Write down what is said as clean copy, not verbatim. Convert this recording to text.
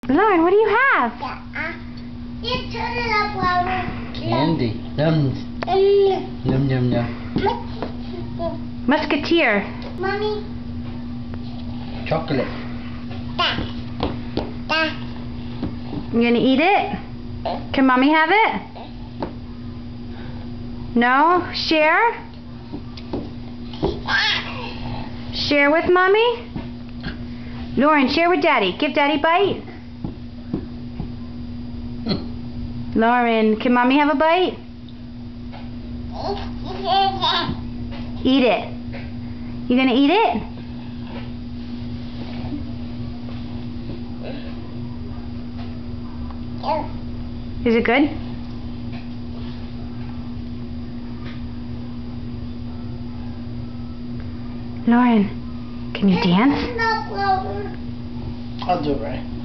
Lauren, what do you have? You turn it up louder. Candy. Yum. Yum, yum, yum. Musketeer. Mommy. Chocolate. You gonna eat it? Can Mommy have it? No? Share? Share with Mommy? Lauren, share with Daddy. Give Daddy a bite. Lauren, can Mommy have a bite? Eat it. You gonna eat it? Is it good? Lauren, can you dance? Turn it up louder. I'll do it right.